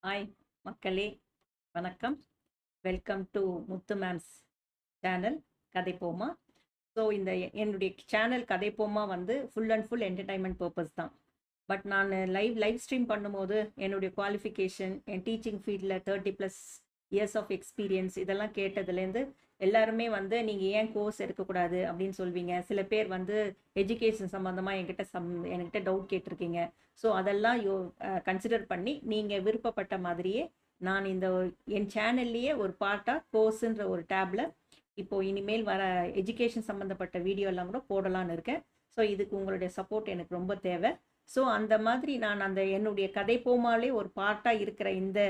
Hi மக்களே, வணக்கம். Welcome to Muthu mams channel கதை போமா. ஸோ என்னுடைய சேனல் கதை போமா வந்து full and full entertainment purpose தான். பட் நான் லைவ் ஸ்ட்ரீம் பண்ணும்போது என்னுடைய குவாலிஃபிகேஷன், என் டீச்சிங் ஃபீல்டில் 30+ இயர்ஸ் ஆஃப் எக்ஸ்பீரியன்ஸ் இதெல்லாம் கேட்டதுலேருந்து எல்லாருமே வந்து நீங்கள் ஏன் கோர்ஸ் எடுக்கக்கூடாது அப்படின்னு சொல்வீங்க. சில பேர் வந்து எஜுகேஷன் சம்மந்தமாக என்கிட்ட டவுட் கேட்டிருக்கீங்க. ஸோ அதெல்லாம் கன்சிடர் பண்ணி நீங்கள் விருப்பப்பட்ட மாதிரியே நான் என் சேனல்லையே ஒரு பார்ட்டாக கோர்ஸுன்ற ஒரு டேப்ல இப்போது இனிமேல் வர எஜுகேஷன் சம்மந்தப்பட்ட வீடியோ எல்லாம் கூட போடலான்னு இருக்கேன். ஸோ இதுக்கு உங்களுடைய சப்போர்ட் எனக்கு ரொம்ப தேவை. ஸோ அந்த மாதிரி நான் என்னுடைய கதை போமாலே ஒரு பார்ட்டாக இருக்கிற இந்த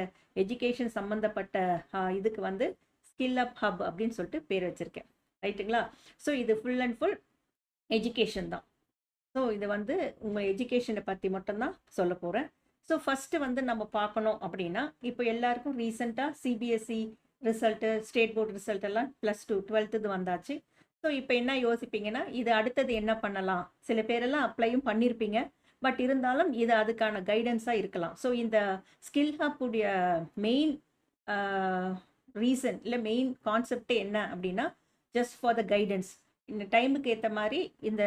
எஜுகேஷன் சம்மந்தப்பட்ட இதுக்கு வந்து ஸ்கில் அப் ஹப் அப்படின்னு சொல்லிட்டு பேர் வச்சுருக்கேன். ரைட்டுங்களா? ஸோ இது ஃபுல் அண்ட் ஃபுல் எஜுகேஷன் தான். ஸோ இது வந்து உங்கள் எஜுகேஷனை பற்றி மட்டும்தான் சொல்ல போகிறேன். ஸோ ஃபஸ்ட்டு வந்து நம்ம பார்க்கணும் அப்படின்னா, இப்போ எல்லாருக்கும் ரீசெண்டாக CBSE result, state board result எல்லாம் +2 12th வந்தாச்சு. ஸோ இப்போ என்ன யோசிப்பீங்கன்னா, இது அடுத்தது என்ன பண்ணலாம்? சில பேரெல்லாம் அப்ளையும் பண்ணியிருப்பீங்க. பட் இருந்தாலும் இது அதுக்கான கைடன்ஸாக இருக்கலாம். ஸோ இந்த ஸ்கில் ஹப்புடைய மெயின் ரீசன் இல்லை மெயின் கான்செப்டே என்ன அப்படின்னா, ஜஸ்ட் ஃபார் த கைடன்ஸ். இந்த டைமுக்கு ஏற்ற மாதிரி இந்த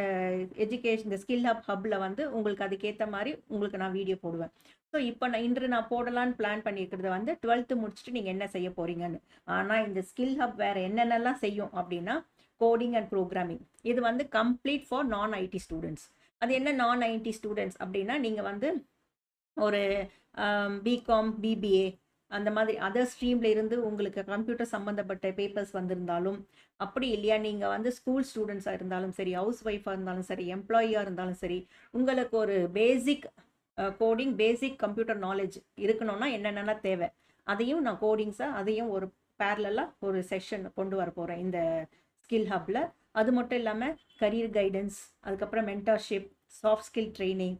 எஜுகேஷன் இந்த ஸ்கில் ஹப்பில் வந்து உங்களுக்கு அதுக்கேற்ற மாதிரி உங்களுக்கு நான் வீடியோ போடுவேன். ஸோ இப்போ இன்று நான் போடலான்னு பிளான் பண்ணியிருக்கிறது வந்து 12th முடிச்சுட்டு நீங்கள் என்ன செய்ய போகிறீங்கன்னு. ஆனால் இந்த ஸ்கில் ஹப் வேறு என்னென்னலாம் செய்யும் அப்படின்னா, கோடிங் அண்ட் ப்ரோக்ராமிங். இது வந்து கம்ப்ளீட் ஃபார் நான் ஐடி ஸ்டூடெண்ட்ஸ். அது என்ன நான் ஐடி ஸ்டூடெண்ட்ஸ் அப்படின்னா, நீங்கள் வந்து ஒரு பிகாம், பிபிஏ அந்த மாதிரி அதர் ஸ்ட்ரீமில் இருந்து உங்களுக்கு கம்ப்யூட்டர் சம்மந்தப்பட்ட பேப்பர்ஸ் வந்திருந்தாலும், அப்படி இல்லையா நீங்கள் வந்து ஸ்கூல் ஸ்டூடெண்ட்ஸாக இருந்தாலும் சரி, ஹவுஸ் ஒய்ஃபாக இருந்தாலும் சரி, எம்ப்ளாயியாக இருந்தாலும் சரி, உங்களுக்கு ஒரு பேசிக் கோடிங், பேசிக் கம்ப்யூட்டர் நாலேஜ் இருக்கணும்னா என்னென்னலாம் தேவை, அதையும் நான் அதையும் ஒரு பேரலாக ஒரு செஷன் கொண்டு வர போகிறேன் இந்த ஸ்கில் ஹப்பில். அது மட்டும் இல்லாமல் கரியர் கைடன்ஸ், அதுக்கப்புறம் mentorship, soft skill training,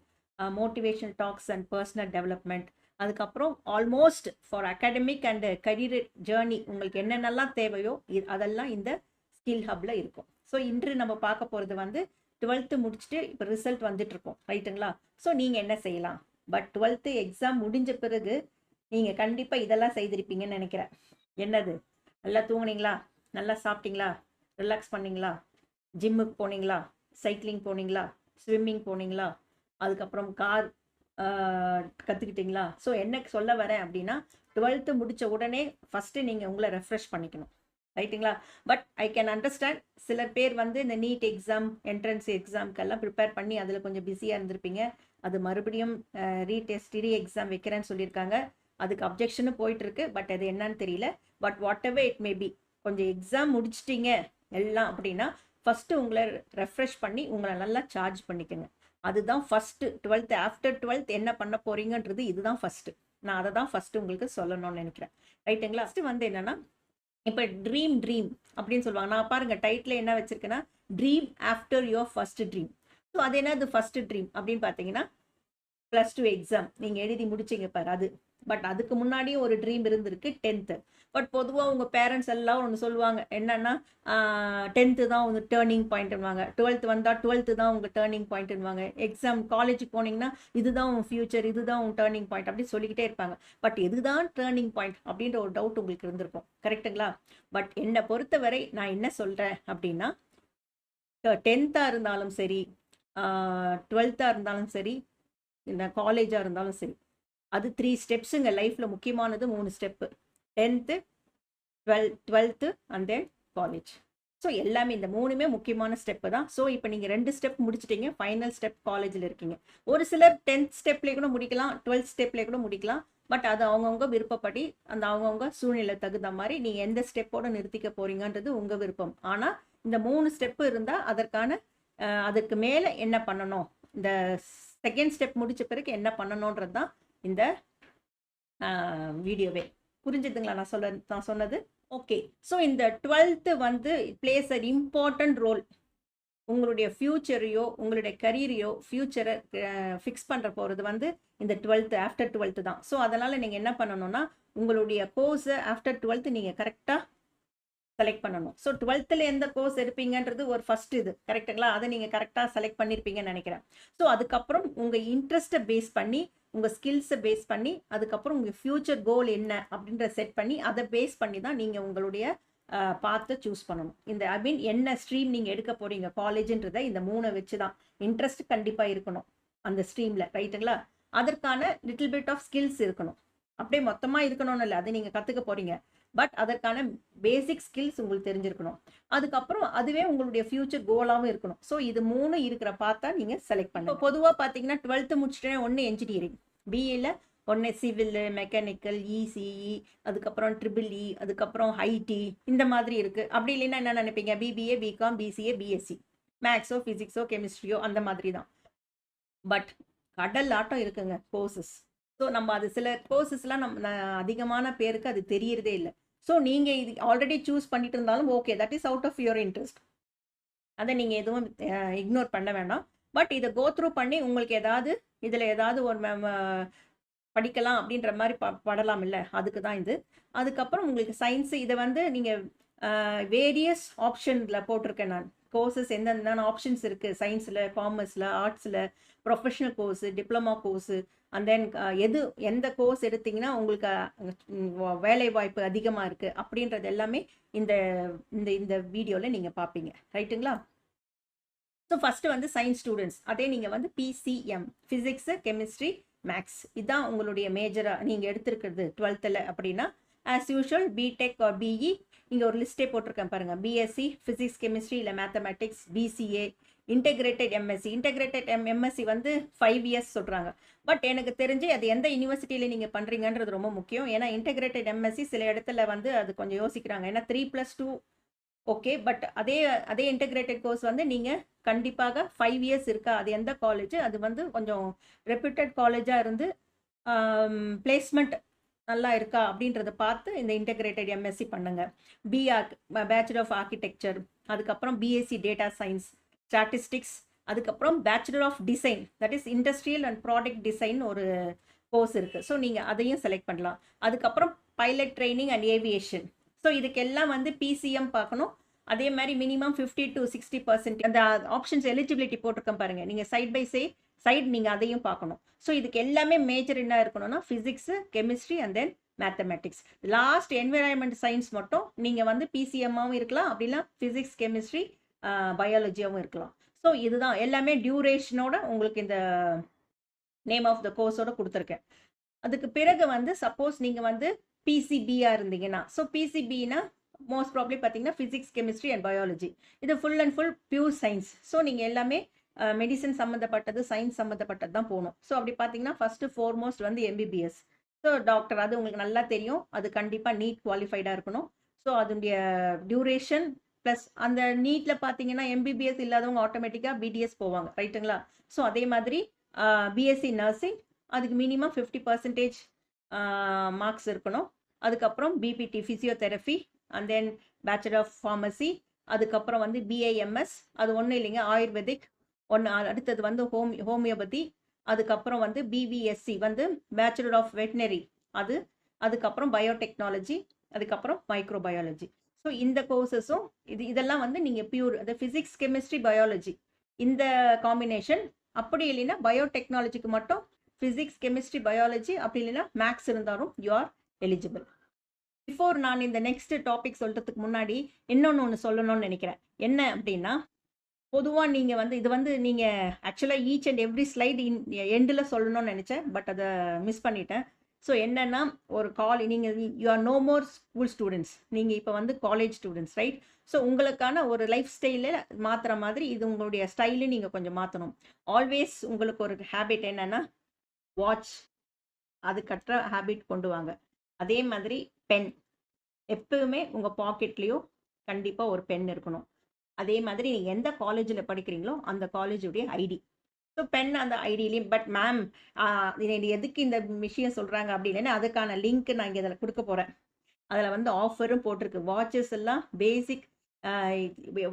motivational talks and personal development, அதுக்கப்புறம் almost for academic and career journey உங்களுக்கு என்னென்னலாம் தேவையோ அதெல்லாம் இந்த ஸ்கில் ஹப்பில் இருக்கும். ஸோ இன்று நம்ம பார்க்க போகிறது வந்து 12th முடிச்சுட்டு இப்போ ரிசல்ட் வந்துட்டு இருக்கோம். ரைட்டுங்களா? ஸோ நீங்கள் என்ன செய்யலாம்? பட் 12th எக்ஸாம் முடிஞ்ச பிறகு நீங்கள் கண்டிப்பாக இதெல்லாம் செய்திருப்பீங்கன்னு நினைக்கிறேன். என்னது? நல்லா தூங்குனீங்களா? நல்லா சாப்பிட்டீங்களா? ரிலாக்ஸ் பண்ணீங்களா? ஜிம்முக்கு போனீங்களா? சைக்கிளிங் போனீங்களா? ஸ்விம்மிங் போனீங்களா? அதுக்கப்புறம் கார் கற்றுக்கிட்டிங்களா? ஸோ என்ன சொல்ல வரேன் அப்படின்னா, 12th முடித்த உடனே ஃபஸ்ட்டு நீங்கள் உங்களை ரெஃப்ரெஷ் பண்ணிக்கணும். ரைட்டுங்களா? பட் ஐ கேன் அண்டர்ஸ்டாண்ட், சில பேர் வந்து இந்த நீட் எக்ஸாம், என்ட்ரன்ஸ் எக்ஸாம்க்கெல்லாம் ப்ரிப்பேர் பண்ணி அதில் கொஞ்சம் பிஸியாக இருந்திருப்பீங்க. அது மறுபடியும் ரீ எக்ஸாம் வைக்கிறேன்னு சொல்லியிருக்காங்க. அதுக்கு அப்ஜெக்ஷனும் போயிட்டுருக்கு. பட் அது என்னன்னு தெரியல. But what ever it maybe, கொஞ்சம் எக்ஸாம் முடிச்சிட்டிங்க எல்லாம் அப்படின்னா, ஃபஸ்ட்டு உங்களை ரெஃப்ரெஷ் பண்ணி உங்களை நல்லா சார்ஜ் பண்ணிக்கோங்க. அதுதான் ஃபஸ்ட்டு. 12th ஆஃப்டர் 12th என்ன பண்ண போகிறீங்கன்றது இதுதான் ஃபஸ்ட்டு. நான் அதை தான் ஃபஸ்ட்டு உங்களுக்கு சொல்லணும்னு நினைக்கிறேன். ரைட்டுங்களா? ஃபஸ்ட்டு வந்து என்னென்னா, இப்போ ட்ரீம் அப்படின்னு சொல்லுவாங்க. நான் பாருங்கள் டைட்டில் என்ன வச்சுருக்கேன்னா, dream after your first dream. So அது என்னது ஃபஸ்ட்டு ட்ரீம் அப்படின்னு பார்த்தீங்கன்னா, +2 எக்ஸாம் நீங்கள் எழுதி முடிச்சிங்க பாரு அது. பட் அதுக்கு முன்னாடியும் ஒரு ட்ரீம் இருந்திருக்கு, 10th. பட் பொதுவாக உங்கள் பேரண்ட்ஸ் எல்லாம் ஒன்று சொல்லுவாங்க, என்னன்னா 10th தான் உங்கள் டேர்னிங் பாயிண்ட்னுவாங்க. 12th வந்தால் 12th தான் உங்கள் டேர்னிங் பாயிண்ட்னுவாங்க. எக்ஸாம் காலேஜுக்கு போனீங்கன்னா இதுதான் உங்கள் ஃபியூச்சர், இதுதான் உங்கள் டேர்னிங் பாயிண்ட் அப்படி சொல்லிக்கிட்டே இருப்பாங்க. பட் இதுதான் டேர்னிங் பாயிண்ட் அப்படின்ற ஒரு டவுட் உங்களுக்கு இருந்திருக்கும். கரெக்டுங்களா? பட் என்னை பொறுத்தவரை நான் என்ன சொல்கிறேன் அப்படின்னா, 10th இருந்தாலும் சரி, 12th இருந்தாலும் சரி, இந்த காலேஜாக இருந்தாலும் சரி, அது 3 ஸ்டெப்ஸுங்க. லைஃப்பில் முக்கியமானது 3 step. 10th, 12th and then college. So எல்லாமே இந்த 3மே முக்கியமான ஸ்டெப்பு தான். ஸோ இப்போ நீங்கள் 2 ஸ்டெப் முடிச்சிட்டிங்க, ஃபைனல் ஸ்டெப் காலேஜில் இருக்கீங்க. ஒரு சிலர் 10th ஸ்டெப்லேயே கூட முடிக்கலாம், 12th ஸ்டெப்லேயே கூட முடிக்கலாம். பட் அது அவங்கவுங்க விருப்பப்படி, அந்த அவங்கவுங்க சூழ்நிலை தகுந்த மாதிரி நீங்கள் எந்த ஸ்டெப்போட நிறுத்திக்க போகிறீங்கன்றது உங்கள் விருப்பம். ஆனால் இந்த 3 ஸ்டெப்பு இருந்தால் அதற்கு மேலே என்ன பண்ணணும், இந்த செகண்ட் ஸ்டெப் முடிச்ச பிறகு என்ன பண்ணணுன்றது தான் இந்த வீடியோவே. புரிஞ்சுதுங்களா நான் சொன்னது? ஓகே. ஸோ இந்த 12th வந்து பிளேஸ் அ இம்பார்ட்டன்ட் ரோல். உங்களுடைய ஃபியூச்சரையோ, உங்களுடைய கரியரையோ, ஃபியூச்சரை ஃபிக்ஸ் பண்ணுற போகிறது வந்து இந்த 12th ஆஃப்டர் 12th தான். ஸோ அதனால் நீங்கள் என்ன பண்ணணும்னா, உங்களுடைய கோர்ஸை ஆஃப்டர் 12th நீங்கள் கரெக்டாக செலக்ட் பண்ணணும். ஸோ 12th எந்த கோர்ஸ் எடுப்பீங்கன்றது ஒரு ஃபர்ஸ்ட் இது கரெக்ட்டுங்களா? அதை நீங்கள் கரெக்டாக செலக்ட் பண்ணியிருப்பீங்கன்னு நினைக்கிறேன். ஸோ அதுக்கப்புறம் உங்கள் இன்ட்ரெஸ்ட்டை பேஸ் பண்ணி, உங்கள் ஸ்கில்ஸை பேஸ் பண்ணி, அதுக்கப்புறம் உங்கள் ஃபியூச்சர் கோல் என்ன அப்படின்ற செட் பண்ணி, அதை பேஸ் பண்ணி தான் நீங்கள் உங்களுடைய பார்த்து சூஸ் பண்ணணும். இந்த ஐ மீன் என்ன ஸ்ட்ரீம் நீங்கள் எடுக்க போகிறீங்க காலேஜுன்றதை இந்த 3 வச்சு தான். இன்ட்ரெஸ்ட் கண்டிப்பாக இருக்கணும் அந்த ஸ்ட்ரீமில், ரைட்டுங்களா? அதற்கான லிட்டில் பிட் ஆஃப் ஸ்கில்ஸ் இருக்கணும். அப்படியே மொத்தமாக இருக்கணும்னு இல்லை, அது நீங்கள் கற்றுக்க போகிறீங்க. பட் அதற்கான பேசிக் ஸ்கில்ஸ் உங்களுக்கு தெரிஞ்சிருக்கணும். அதுக்கப்புறம் அதுவே உங்களுடைய ஃபியூச்சர் கோலாகவும் இருக்கணும். ஸோ இது 3 இருக்கிற பார்த்தா நீங்கள் செலக்ட் பண்ணணும். பொதுவாக பார்த்தீங்கன்னா 12th முடிச்சுட்டே ஒன்று என்ஜினியரிங், பிஏல ஒன்று சிவில், மெக்கானிக்கல், இசிஇ, அதுக்கப்புறம் ட்ரிபிள்இ, அதுக்கப்புறம் ஐடி, இந்த மாதிரி இருக்குது. அப்படி இல்லைன்னா என்ன நினைப்பீங்க, பிபிஏ, பிகாம், பிசிஏ, பிஎஸ்சி, மேக்ஸோ ஃபிசிக்ஸோ கெமிஸ்ட்ரியோ அந்த மாதிரி தான். பட் கடல் ஆட்டம் இருக்குங்க கோர்சஸ். ஸோ நம்ம அது சில கோர்சஸ்லாம் அதிகமான பேருக்கு அது தெரியறதே இல்லை. ஸோ நீங்கள் இது ஆல்ரெடி சூஸ் பண்ணிட்டு இருந்தாலும் okay, that is out of your interest. அதை நீங்கள் எதுவும் இக்னோர் பண்ண வேண்டாம். பட் இதை கோ த்ரூ பண்ணி உங்களுக்கு ஏதாவது இதில் ஏதாவது ஒரு படிக்கலாம் அப்படின்ற மாதிரி படலாம் இல்லை, அதுக்கு தான் இது. அதுக்கப்புறம் உங்களுக்கு சயின்ஸு, இதை வந்து நீங்கள் வேரியஸ் ஆப்ஷனில் போட்டிருக்கேன் நான். கோர்சஸ் எந்தெந்த ஆப்ஷன்ஸ் இருக்குது சயின்ஸில், காமர்ஸில், ஆர்ட்ஸில், professional course, diploma course, and then எந்த கோர்ஸ் எடுத்திங்கன்னா உங்களுக்கு வேலை வாய்ப்பு அதிகமாக இருக்குது அப்படின்றது எல்லாமே இந்த இந்த இந்த வீடியோவில் நீங்கள் பார்ப்பீங்க, ரைட்டுங்களா? ஸோ ஃபஸ்ட்டு வந்து சயின்ஸ் ஸ்டூடெண்ட்ஸ், அதே நீங்கள் வந்து பிசிஎம், ஃபிசிக்ஸு, கெமிஸ்ட்ரி, மேக்ஸ், இதுதான் உங்களுடைய மேஜராக நீங்கள் எடுத்துருக்கிறது 12th அப்படின்னா, as usual BTech or BE, இங்கே ஒரு லிஸ்ட்டே போட்டிருக்கேன் பாருங்கள். பிஎஸ்சி ஃபிசிக்ஸ் கெமிஸ்ட்ரி இல்லை mathematics, BCA, integrated MSc. Integrated MSc வந்து 5 years சொல்கிறாங்க. பட் எனக்கு தெரிஞ்சு அது எந்த யூனிவர்சிட்டியில் நீங்கள் பண்ணுறீங்கன்றது ரொம்ப முக்கியம். ஏன்னா இன்டெகிரேட்டட் எம்எஸ்சி சில இடத்துல வந்து அது கொஞ்சம் யோசிக்கிறாங்க. ஏன்னா 3+2 ஓகே, பட் அதே இன்டெகிரேட்டட் கோர்ஸ் வந்து நீங்கள் கண்டிப்பாக 5 years இருக்கா, அது எந்த காலேஜ், அது வந்து கொஞ்சம் ரெப்யூட்டட் காலேஜாக இருந்து பிளேஸ்மெண்ட் நல்லா இருக்கா அப்படின்றத பார்த்து இந்த இன்டெகிரேட்டட் எம்எஸ்சி பண்ணுங்கள். பிஆர்க், பேச்சுலர் ஆஃப் ஆர்கிடெக்சர், அதுக்கப்புறம் பிஎஸ்சி டேட்டா சயின்ஸ், ஸ்டாட்டிஸ்டிக்ஸ், அதுக்கப்புறம் bachelor of design, that is industrial and product design ஒரு கோர்ஸ் இருக்குது. ஸோ நீங்கள் அதையும் செலக்ட் பண்ணலாம். அதுக்கப்புறம் pilot training and aviation. So இதுக்கெல்லாம் வந்து பிசிஎம் பார்க்கணும். அதே மாதிரி மினிமம் 50 to 60% அந்த ஆப்ஷன்ஸ் எலிஜிபிலிட்டி போட்டிருக்கேன் பாருங்கள். நீங்கள் சைட் பை சைட் நீங்கள் அதையும் பார்க்கணும். ஸோ இதுக்கு எல்லாமே மேஜர் என்ன இருக்கணும்னா physics, chemistry and then mathematics. Last environment science மட்டும் நீங்கள் வந்து பிசிஎம்மாகவும் இருக்கலாம், அப்படின்னா ஃபிசிக்ஸ், கெமிஸ்ட்ரி, பயாலஜியாகவும் இருக்கலாம். ஸோ இதுதான் எல்லாமே டியூரேஷனோட உங்களுக்கு இந்த நேம் ஆஃப் த கோர்ஸோட கொடுத்துருக்கேன். அதுக்கு பிறகு வந்து சப்போஸ் நீங்கள் வந்து பிசிபியாக இருந்தீங்கன்னா, ஸோ பிசிபின்னா மோஸ்ட் ப்ராப்ளி பார்த்தீங்கன்னா ஃபிசிக்ஸ், கெமிஸ்ட்ரி அண்ட் பயாலஜி, இது full and full pure science. So நீங்கள் எல்லாமே மெடிசன் சம்மந்தப்பட்டது, சயின்ஸ் சம்மந்தப்பட்டது தான் போகணும். ஸோ அப்படி பார்த்தீங்கன்னா ஃபஸ்ட்டு ஃபோர்மோஸ்ட் வந்து எம்பிபிஎஸ். ஸோ டாக்டர், அது உங்களுக்கு நல்லா தெரியும், அது கண்டிப்பாக நீட் குவாலிஃபைடாக இருக்கணும். ஸோ அதனுடைய டியூரேஷன் ப்ளஸ் அந்த நீட்டில் பார்த்தீங்கன்னா எம்பிபிஎஸ் இல்லாதவங்க ஆட்டோமேட்டிக்காக பிடிஎஸ் போவாங்க, ரைட்டுங்களா? ஸோ அதே மாதிரி பிஎஸ்சி நர்சிங், அதுக்கு மினிமம் 50% மார்க்ஸ் இருக்கணும். அதுக்கப்புறம் BPT physiotherapy, and then bachelor of pharmacy, அதுக்கப்புறம் வந்து பிஏஎம்எஸ், அது ஒன்றும் இல்லைங்க, ஆயுர்வேதிக் ஒன்று. அடுத்தது வந்து ஹோமியோபதி, அதுக்கப்புறம் வந்து பிவிஎஸ்சி வந்து பேச்சுலர் ஆஃப் வெட்டினரி, அதுக்கப்புறம் பயோடெக்னாலஜி, அதுக்கப்புறம் மைக்ரோபயாலஜி. ஸோ இந்த கோர்சஸும் இதெல்லாம் வந்து நீங்கள் பியூர் அது ஃபிசிக்ஸ், கெமிஸ்ட்ரி, பயாலஜி இந்த காம்பினேஷன். அப்படி இல்லைன்னா பயோடெக்னாலஜிக்கு மட்டும் ஃபிசிக்ஸ், கெமிஸ்ட்ரி, பயாலஜி, அப்படி இல்லைன்னா மேக்ஸ் இருந்தாலும் யூ ஆர் எலிஜிபிள். பிஃபோர் நான் இந்த நெக்ஸ்ட் டாபிக் சொல்கிறதுக்கு முன்னாடி ஒன்று சொல்லணும்னு நினைக்கிறேன். என்ன அப்படின்னா, பொதுவாக நீங்கள் வந்து இது வந்து நீங்கள் ஆக்சுவலாக ஈச் அண்ட் எவ்ரி ஸ்லைடு எண்டில் சொல்லணும்னு நினச்சேன், பட் அதை மிஸ் பண்ணிட்டேன். ஸோ என்னென்னா, ஒரு நீங்கள் you are no more school students, நீங்கள் இப்போ வந்து காலேஜ் ஸ்டூடெண்ட்ஸ், ரைட்? ஸோ உங்களுக்கான ஒரு லைஃப் ஸ்டைலில் மாற்றுற மாதிரி இது உங்களுடைய ஸ்டைலு நீங்கள் கொஞ்சம் மாற்றணும். ஆல்வேஸ் உங்களுக்கு ஒரு ஹேபிட் என்னென்னா வாட்ச், அது கட்டுற ஹேபிட் கொண்டு வாங்க. அதே மாதிரி பென், எப்பவுமே உங்கள் பாக்கெட்லேயோ கண்டிப்பாக ஒரு பென் இருக்கணும். அதே மாதிரி நீங்கள் எந்த காலேஜில் படிக்கிறீங்களோ அந்த காலேஜுடைய ஐடி, ஸோ பென் அந்த ஐடியிலையும். பட் மேம் எதுக்கு இந்த விஷயம் சொல்கிறாங்க அப்படின்னு அதுக்கான லிங்க் நான் இங்கே இதில் கொடுக்க போகிறேன். அதில் வந்து ஆஃபரும் போட்டிருக்கு. வாட்சஸ் எல்லாம் பேசிக்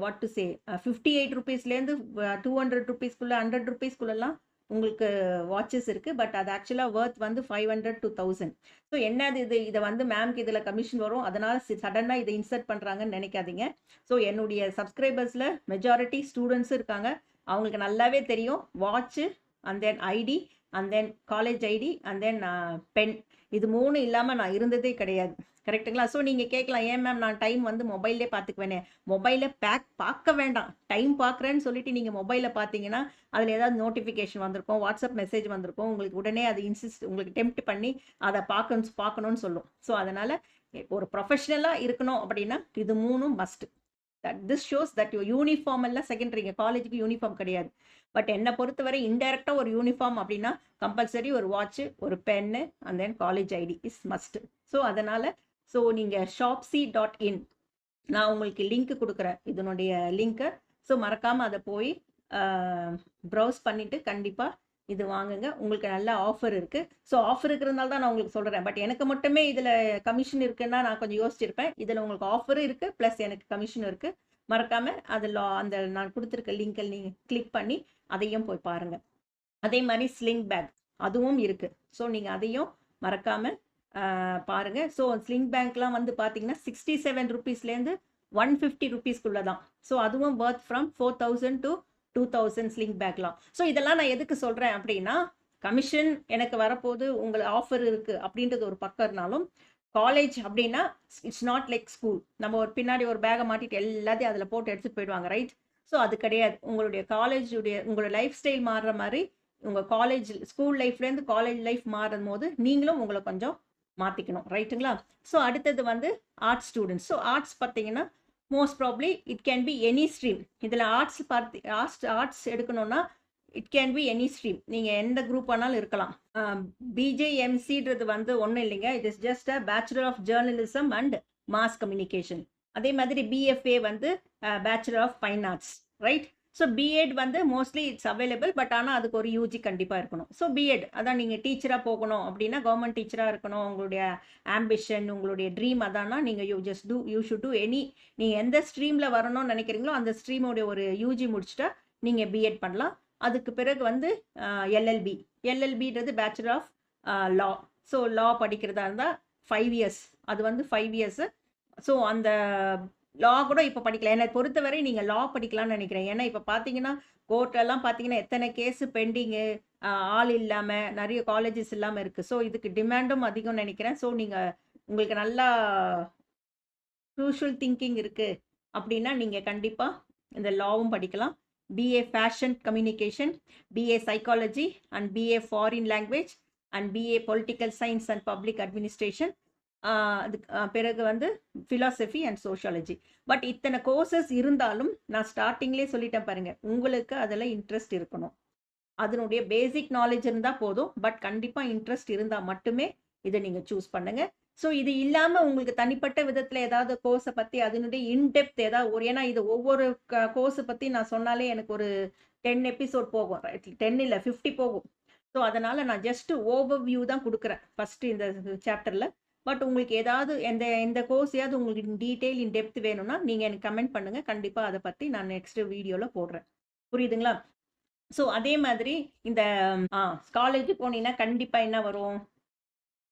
வாட் டு சே 58 rupeesலேருந்து 200 rupeesக்குள்ளே 100 rupeesக்குள்ளெல்லாம் உங்களுக்கு வாட்சஸ் இருக்குது. பட் அது ஆக்சுவலாக ஒர்த் வந்து 500 to 1000. ஸோ என்னது இதை வந்து மேம்க்கு இதில் கமிஷன் வரும், அதனால் சடனாக இதை இன்சர்ட் பண்ணுறாங்கன்னு நினைக்காதீங்க. ஸோ என்னுடைய சப்ஸ்கிரைபர்ஸில் மெஜாரிட்டி ஸ்டூடெண்ட்ஸும் இருக்காங்க. அவங்களுக்கு நல்லாவே தெரியும் watch and then ID and then college ID and then pen, இது 3 இல்லாமல் நான் இருந்ததே கிடையாது. கரெக்டுங்களா? ஸோ நீங்கள் கேட்கலாம், ஏன் மேம் நான் டைம் வந்து மொபைல்லே பார்த்துக்குவேனே. மொபைலில் பார்க்க வேண்டாம், டைம் பார்க்குறேன்னு சொல்லிட்டு நீங்கள் மொபைலில் பார்த்தீங்கன்னா அதில் ஏதாவது நோட்டிஃபிகேஷன் வந்திருக்கும், வாட்ஸ்அப் மெசேஜ் வந்திருக்கும், உங்களுக்கு உடனே அது உங்களுக்கு டெம்ப்ட் பண்ணி அதை பார்க்கணும்னு சொல்லும். ஸோ அதனால் ஒரு ப்ரொஃபஷ்னலாக இருக்கணும் அப்படின்னா இது 3 must. This shows that uniform எல்லாம் செகண்டரிங்க, காலேஜுக்கு யூனிஃபார்ம் கிடையாது. பட் என்னை பொறுத்தவரை இன்டெரக்டாக ஒரு யூனிஃபார்ம் அப்படின்னா கம்பல்சரி ஒரு வாட்ச்சு, ஒரு pen and then college ID is must. So அதனால் நீங்கள் shopsy.in நான் உங்களுக்கு லிங்க் கொடுக்குறேன், இதனுடைய லிங்க்கை. ஸோ மறக்காமல் அதை போய் ப்ரௌஸ் பண்ணிவிட்டு கண்டிப்பாக இது வாங்குங்க. உங்களுக்கு நல்ல ஆஃபர் இருக்குது. ஸோ ஆஃபர் இருக்கிறதுனால தான் நான் உங்களுக்கு சொல்கிறேன். பட் எனக்கு மட்டுமே இதில் கமிஷன் இருக்குன்னா நான் கொஞ்சம் யோசிச்சிருப்பேன். இதில் உங்களுக்கு ஆஃபரும் இருக்குது ப்ளஸ் எனக்கு கமிஷன் இருக்குது. மறக்காமல் அதில் அந்த நான் கொடுத்துருக்க லிங்கை நீங்கள் கிளிக் பண்ணி அதையும் போய் பாருங்கள். அதே மாதிரி ஸ்லிங் பேக் அதுவும் இருக்குது. ஸோ நீங்கள் அதையும் மறக்காமல் பாருங்கள். ஸோ ஸ்லிங் பேங்க்லாம் வந்து பார்த்தீங்கன்னா 67 rupeesலேருந்து 150 rupeesக்குள்ளே தான். ஸோ அதுவும் ஒர்த் ஃப்ரம் 4000 to 2000 ஸ்லிங் பேக்லாம். ஸோ இதெல்லாம் நான் எதுக்கு சொல்கிறேன் அப்படின்னா, கமிஷன் எனக்கு வரப்போது, உங்களுக்கு ஆஃபர் இருக்குது அப்படின்றது ஒரு பக்கம் இருந்தாலும், காலேஜ் அப்படின்னா இட்ஸ் நாட் லைக் ஸ்கூல். நம்ம ஒரு பின்னாடி ஒரு பேகை மாட்டிட்டு எல்லாத்தையும் அதில் போட்டு எடுத்துகிட்டு போயிடுவாங்க, ரைட்? ஸோ அது கிடையாது. உங்களுடைய உங்களோட லைஃப் ஸ்டைல் மாறுற மாதிரி உங்கள் ஸ்கூல் லைஃப்லேருந்து காலேஜ் லைஃப் மாறும் போது நீங்களும் உங்களை கொஞ்சம் மாற்றிக்கணும், ரைட்டுங்களா? ஸோ அடுத்தது வந்து ஆர்ட்ஸ் ஸ்டூடெண்ட்ஸ். ஸோ ஆர்ட்ஸ் பார்த்தீங்கன்னா most probably it can be any stream. இதில் ஆர்ட்ஸ் எடுக்கணும்னா it can be any stream. நீங்கள் எந்த குரூப் வேணாலும் இருக்கலாம். பிஜேஎம்சின்றது வந்து ஒன்றும் இல்லைங்க, it is just a bachelor of journalism and mass communication. அதே மாதிரி பிஎஃப்ஏ வந்து bachelor of fine arts, right? So BEd வந்து மோஸ்ட்லி இட்ஸ் அவைலபிள். பட் ஆனால் அதுக்கு ஒரு யூஜி கண்டிப்பாக இருக்கணும். ஸோ பிஎட் அதான், நீங்கள் டீச்சராக போகணும் அப்படின்னா, கவர்மெண்ட் டீச்சராக இருக்கணும், உங்களுடைய ஆம்பிஷன், உங்களுடைய ட்ரீம் அதான்னா நீங்கள் யூ ஷுட் டூ எனி, நீங்கள் எந்த ஸ்ட்ரீமில் வரணும்னு நினைக்கிறீங்களோ அந்த ஸ்ட்ரீமோடைய ஒரு யூஜி முடிச்சுட்டா நீங்கள் பிஎட் பண்ணலாம். அதுக்கு பிறகு வந்து எல்எல்பின்றது பேச்சுலர் ஆஃப் லா. ஸோ லா படிக்கிறதா இருந்தால் 5 years, அது வந்து 5 years. ஸோ அந்த லா கூட இப்போ படிக்கலாம். என்னை பொறுத்தவரை நீங்கள் லா படிக்கலாம்னு நினைக்கிறேன். ஏன்னா இப்போ பார்த்தீங்கன்னா கோர்ட்டெல்லாம் பார்த்தீங்கன்னா எத்தனை கேஸு பெண்டிங்கு, ஆள் இல்லாமல், நிறைய காலேஜஸ் இல்லாமல் இருக்குது. ஸோ இதுக்கு டிமாண்டும் அதிகம்னு நினைக்கிறேன். ஸோ உங்களுக்கு நல்லா க்ரூஷியல் திங்கிங் இருக்குது அப்படின்னா நீங்கள் கண்டிப்பாக இந்த லாவும் படிக்கலாம். BA fashion communication, BA psychology and BA foreign language and BA political science and public administration, அதுக்கு பிறகு வந்து ஃபிலாசபி அண்ட் சோஷியாலஜி. பட் இத்தனை கோர்சஸ் இருந்தாலும் நான் ஸ்டார்டிங்லேயே சொல்லிட்டேன் பாருங்கள், உங்களுக்கு அதில் இன்ட்ரெஸ்ட் இருக்கணும். அதனுடைய பேசிக் நாலேஜ் இருந்தால் போதும். பட் கண்டிப்பாக இன்ட்ரெஸ்ட் இருந்தால் மட்டுமே இதை நீங்கள் சூஸ் பண்ணுங்கள். ஸோ இது இல்லாமல் உங்களுக்கு தனிப்பட்ட விதத்தில் ஏதாவது கோர்ஸை பற்றி அதனுடைய இன்டெப்த் ஏதாவது ஏன்னா இது ஒவ்வொரு கோர்ஸை பற்றி நான் சொன்னாலே எனக்கு ஒரு 10 episode போகும், 10 இல்லை 50 போகும். ஸோ அதனால் நான் ஜஸ்ட்டு ஓவர் வியூ தான் கொடுக்குறேன் ஃபஸ்ட்டு இந்த சாப்டரில். பட் உங்களுக்கு ஏதாவது எந்த கோர்ஸையாவது உங்களுக்கு டீட்டெயில் டெப்த் வேணும்னா நீங்கள் எனக்கு கமெண்ட் பண்ணுங்கள். கண்டிப்பாக அதை பற்றி நான் நெக்ஸ்ட் வீடியோவில் போடுறேன். புரியுதுங்களா? ஸோ அதே மாதிரி இந்த காலேஜ் போனீங்கன்னா கண்டிப்பாக என்ன வரும்,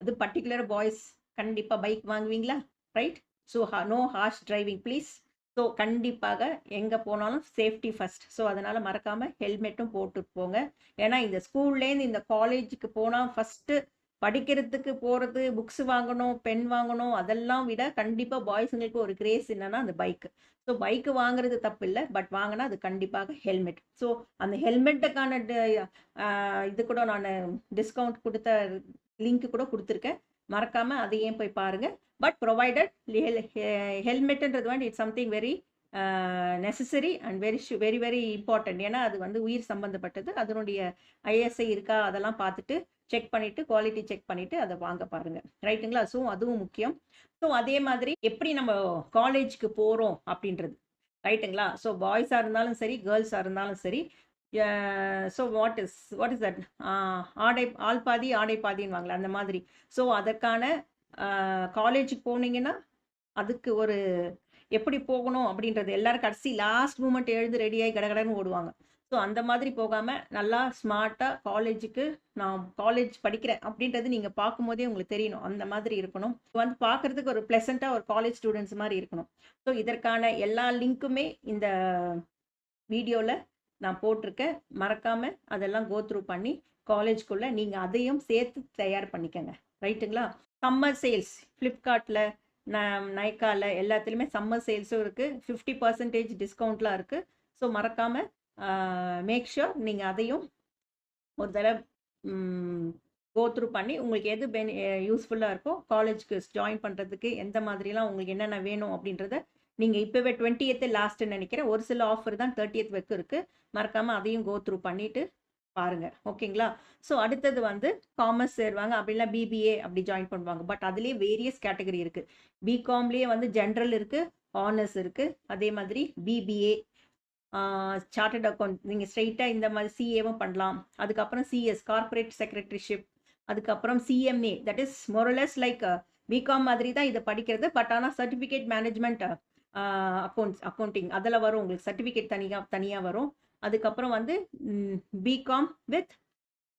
அது பர்டிகுலர் பாய்ஸ் கண்டிப்பாக பைக் வாங்குவீங்களா, right? So no harsh driving please. So கண்டிப்பாக எங்கே போனாலும் சேஃப்டி ஃபஸ்ட். ஸோ அதனால் மறக்காமல் ஹெல்மெட்டும் போட்டுட்டு போங்க. ஏன்னா இந்த ஸ்கூல்லேருந்து இந்த காலேஜுக்கு போனால் ஃபஸ்ட்டு படிக்கிறதுக்கு போகிறது, புக்ஸ் வாங்கணும், பென் வாங்கணும், அதெல்லாம் விட கண்டிப்பாக பாய்ஸுங்களுக்கு ஒரு கிரேஸ் என்னன்னா அந்த பைக்கு. ஸோ பைக்கு வாங்குறது தப்பு இல்லை, பட் வாங்கினா அது கண்டிப்பாக ஹெல்மெட். ஸோ அந்த ஹெல்மெட்டுக்கான இது கூட நான் டிஸ்கவுண்ட் கொடுத்த லிங்க் கூட கொடுத்துருக்கேன், மறக்காமல் அதையும் போய் பாருங்கள். பட் ப்ரொவைடட் ஹெல்மெட்டுன்றது வந்து it's something very necessary and very very important. ஏன்னா அது வந்து உயிர் சம்மந்தப்பட்டது. அதனுடைய ஐஎஸ்ஐ இருக்கா அதெல்லாம் பார்த்துட்டு செக் பண்ணிவிட்டு, குவாலிட்டி செக் பண்ணிவிட்டு அதை வாங்க பாருங்கள், ரைட்டுங்களா? ஸோ அதுவும் முக்கியம். ஸோ அதே மாதிரி எப்படி நம்ம காலேஜுக்கு போகிறோம் அப்படின்றது, ரைட்டுங்களா? ஸோ பாய்ஸாக இருந்தாலும் சரி, கேர்ள்ஸாக இருந்தாலும் சரி. ஸோ வாட் இஸ் தட், ஆள் பாதி ஆடை பாதின்னு வாங்கல அந்த மாதிரி. ஸோ அதற்கான காலேஜுக்கு போனீங்கன்னா அதுக்கு ஒரு எப்படி போகணும் அப்படின்றது எல்லாரும் கடைசி லாஸ்ட் மூமெண்ட் எழுந்து ரெடியாகி கடகடன்னு ஓடுவாங்க. ஸோ அந்த மாதிரி போகாமல் நல்லா ஸ்மார்ட்டாக காலேஜுக்கு நான் காலேஜ் படிக்கிறேன் அப்படின்றது நீங்கள் பார்க்கும்போதே உங்களுக்கு தெரியணும். அந்த மாதிரி இருக்கணும். வந்து பார்க்குறதுக்கு ஒரு ப்ளசண்ட்டாக ஒரு காலேஜ் ஸ்டூடெண்ட்ஸ் மாதிரி இருக்கணும். ஸோ இதற்கான எல்லா லிங்க்குமே இந்த வீடியோவில் நான் போட்டிருக்கேன். மறக்காமல் அதெல்லாம் கோ த்ரூ பண்ணி காலேஜ்குள்ளே நீங்கள் அதையும் சேர்த்து தயார் பண்ணிக்கங்க. ரைட்டுங்களா? சம்மர் சேல்ஸ் ஃப்ளிப்கார்ட்டில் நைக்காவில் எல்லாத்துலேயுமே சம்மர் சேல்ஸும் இருக்குது. 50% டிஸ்கவுண்ட்லாம் இருக்குது. ஸோ மறக்காமல் மேக் ஷூர் நீங்கள் அதையும் ஒரு தடவை கோ த்ரூ பண்ணி உங்களுக்கு எது யூஸ்ஃபுல்லாக இருக்கோ காலேஜுக்கு ஜாயின் பண்ணுறதுக்கு எந்த மாதிரிலாம் உங்களுக்கு என்னென்ன வேணும் அப்படின்றத நீங்கள் இப்போவே 20th லாஸ்ட்டுன்னு நினைக்கிறேன். ஒரு சில ஆஃபர் தான் 30th வரைக்கும் இருக்குது. மறக்காமல் அதையும் கோ த்ரூ பண்ணிவிட்டு பாருங்கள். ஓகேங்களா? ஸோ அடுத்தது வந்து காமர்ஸ் சேருவாங்க, அப்படிலாம் பிபிஏ அப்படி ஜாயின் பண்ணுவாங்க. பட் அதுலேயே வேரியஸ் கேட்டகரி இருக்குது. பிகாம்லேயே வந்து ஜென்ரல் இருக்குது, ஆனர்ஸ் இருக்குது, அதே மாதிரி பிபிஏ, சார்ட்டர்ட் அக்கௌண்ட், நீங்கள் ஸ்ட்ரெயிட்டாக இந்த மாதிரி சிஏவும் பண்ணலாம். அதுக்கப்புறம் சிஎஸ் கார்பரேட் செக்ரட்டரிஷிப், அதுக்கப்புறம் CMA, that is more or less like BCom மாதிரி தான் இதை படிக்கிறது. பட் ஆனால் சர்டிஃபிகேட் மேனேஜ்மெண்ட் அக்கௌண்டிங் அதில் வரும் உங்களுக்கு சர்டிஃபிகேட் தனியாக வரும். அதுக்கப்புறம் வந்து BCom with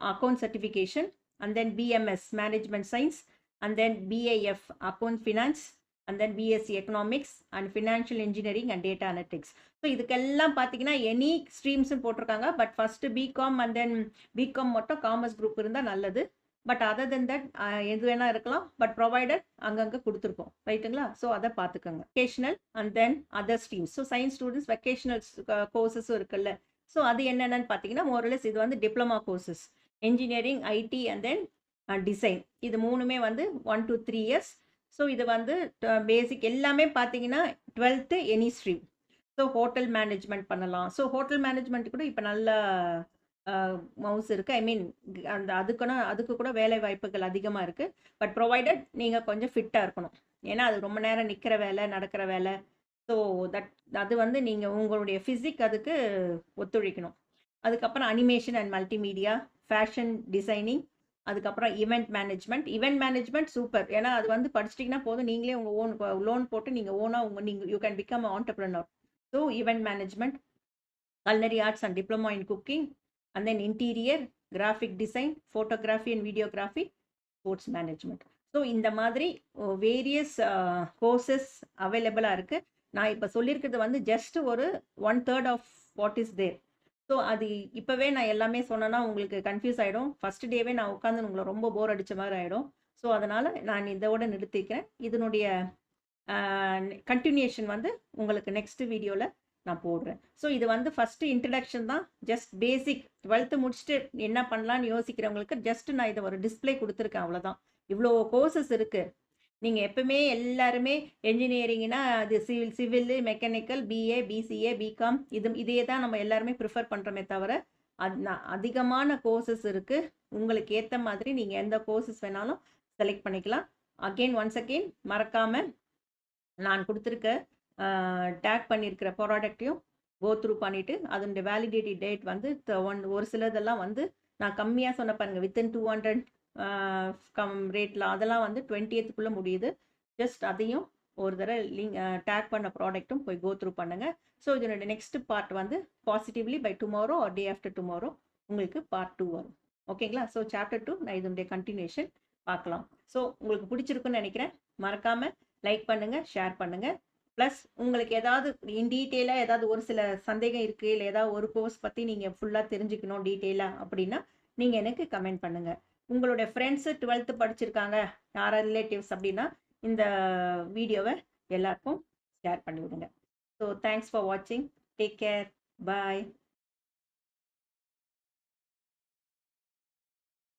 account certification, and then BMS management science, and then BAF account finance, and then BSc economics and financial engineering and data analytics. So இதுக்கெல்லாம் பார்த்தீங்கன்னா எனி ஸ்ட்ரீம்ஸ்னு போட்டிருக்காங்க. But first BCom and then BCom மட்டும் commerce group இருந்தால் நல்லது. But other then that எது வேணால் இருக்கலாம். பட் ப்ரொவைடட் அங்கங்கே கொடுத்துருக்கோம். ரைட்டுங்களா? ஸோ அதை பார்த்துக்கோங்க. Vocational and then other streams. So science students vocational கோர்சஸும் இருக்குல்ல. ஸோ அது என்னென்னு பார்த்தீங்கன்னா மோரலஸ் இது வந்து diploma courses, engineering, IT and then design. இது மூணுமே வந்து 1 to 3 years. ஸோ இது வந்து பேசிக் எல்லாமே பார்த்தீங்கன்னா 12th any stream. So hotel management பண்ணலாம். ஸோ ஹோட்டல் மேனேஜ்மெண்ட் கூட இப்போ நல்ல மவுஸ் இருக்குது. ஐ மீன் அதுக்கு கூட வேலை வாய்ப்புகள் அதிகமாக இருக்குது. பட் ப்ரொவைடட் நீங்கள் கொஞ்சம் ஃபிட்டாக இருக்கணும். ஏன்னா அது ரொம்ப நேரம் நிற்கிற வேலை, நடக்கிற வேலை. ஸோ அது வந்து நீங்கள் உங்களுடைய ஃபிசிக் அதுக்கு ஒத்துழைக்கணும். அதுக்கப்புறம் animation and multimedia, fashion designing, அதுக்கப்புறம் ஈவெண்ட் மேனேஜ்மெண்ட் சூப்பர். ஏன்னா அது வந்து படிச்சிட்டிங்கன்னா போதும், நீங்களே உங்கள் லோன் போட்டு நீங்கள் ஓனாக you can become entrepreneur. So event management, culinary arts and diploma in cooking, and then interior, graphic design, photography and videography, sports management. So இந்த மாதிரி வேரியஸ் கோர்சஸ் அவைலபிளாக இருக்குது. நான் இப்போ சொல்லியிருக்கிறது வந்து ஜஸ்ட் ஒரு 1/3 of what is there. So அது இப்போவே நான் எல்லாமே சொன்னேன்னா உங்களுக்கு கன்ஃபியூஸ் ஆகிடும். ஃபஸ்ட் டேவே நான் உட்காந்து உங்களை ரொம்ப போர் அடித்த மாதிரி ஆகிடும். ஸோ அதனால் நான் இதோட நிறுத்திக்கிறேன். இதனுடைய கண்டினியூஷன் வந்து உங்களுக்கு நெக்ஸ்ட் வீடியோவில் நான் போடுறேன். ஸோ இது வந்து ஃபஸ்ட்டு இன்ட்ரடக்ஷன் தான், ஜஸ்ட் பேசிக். 12th முடிச்சுட்டு என்ன பண்ணலான்னு யோசிக்கிறவங்களுக்கு ஜஸ்ட் நான் இதை ஒரு டிஸ்பிளே கொடுத்துருக்கேன், அவ்வளோதான். இவ்வளோ கோர்சஸ் இருக்குது. நீங்கள் எப்பவுமே எல்லாருமே என்ஜினியரிங்னா அது civil, mechanical, BA, BCA, BCom இதே தான் நம்ம எல்லாருமே ப்ரிஃபர் பண்ணுறோமே தவிர அதிகமான கோர்சஸ் இருக்குது. உங்களுக்கு ஏற்ற மாதிரி நீங்கள் எந்த கோர்சஸ் வேணாலும் செலக்ட் பண்ணிக்கலாம். ஒன்ஸ் அகெயின் மறக்காமல் நான் கொடுத்துருக்க டேக் பண்ணியிருக்கிற ப்ராடக்டையும் கோ த்ரூ பண்ணிவிட்டு அதனுடைய வேலிடிட்டி டேட் வந்து ஒரு சிலதெல்லாம் வந்து நான் கம்மியாக சொன்ன பாருங்கள், வித்தின் 200 ரேட்டில் அதெல்லாம் வந்து 20th முடியுது. ஜஸ்ட் அதையும் ஒரு தடவை டேக் பண்ண ப்ராடக்ட்டும் போய் கோ த்ரூ பண்ணுங்கள். ஸோ இதனுடைய நெக்ஸ்ட் பார்ட் வந்து positively by tomorrow or day after tomorrow உங்களுக்கு பார்ட் 2 வரும். ஓகேங்களா? ஸோ சாப்டர் 2 நான் இதனுடைய கண்டினியூஷன் பார்க்கலாம். ஸோ உங்களுக்கு பிடிச்சிருக்குன்னு நினைக்கிறேன். மறக்காமல் லைக் பண்ணுங்கள், ஷேர் பண்ணுங்கள். ப்ளஸ் உங்களுக்கு ஏதாவது இன் டீட்டெயிலாக ஏதாவது ஒரு சில சந்தேகம் இருக்குது, இல்லை ஏதாவது ஒரு கோர்ஸ் பற்றி நீங்கள் ஃபுல்லாக தெரிஞ்சுக்கணும் டீட்டெயிலாக அப்படின்னா நீங்கள் எனக்கு கமெண்ட் பண்ணுங்கள். உங்களுடைய ஃப்ரெண்ட்ஸு 12th படிச்சிருக்காங்க, யாராவது ரிலேட்டிவ்ஸ் அப்படின்னா இந்த வீடியோவை எல்லாருக்கும் ஷேர் பண்ணி விடுங்க. ஸோ தேங்க்ஸ் ஃபார் வாட்சிங். Take care. பாய்.